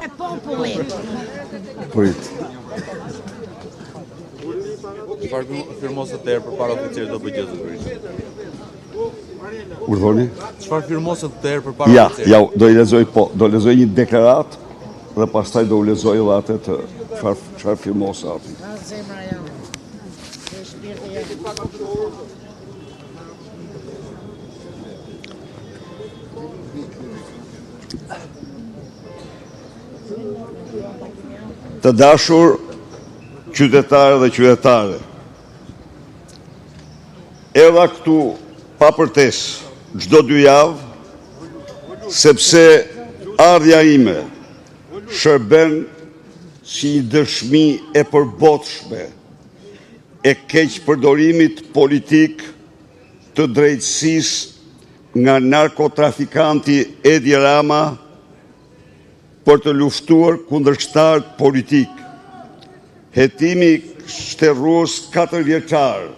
E populli. Prit. Çfarë firmosët të erë përpara oficerit do bëjë zotërisht? Urdhoni? Çfarë firmosët të erë përpara oficerit? Ja, do lexoj një deklarat dhe pastaj do u lexoj edhe atë të çfarë firmosë aty. Zemra jam. Shpirti jam. Të dashur qytetarë dhe qytetare, erdha këtu pa përtesë çdo 2 javë, sepse ardhja ime shërben si një dëshmi e përbotshme e keq përdorimit politik të drejtësisë nga narkotrafikanti Edi Rama për të luftuar kundërshtar politik. Hetimi shterrues 4 vjeçar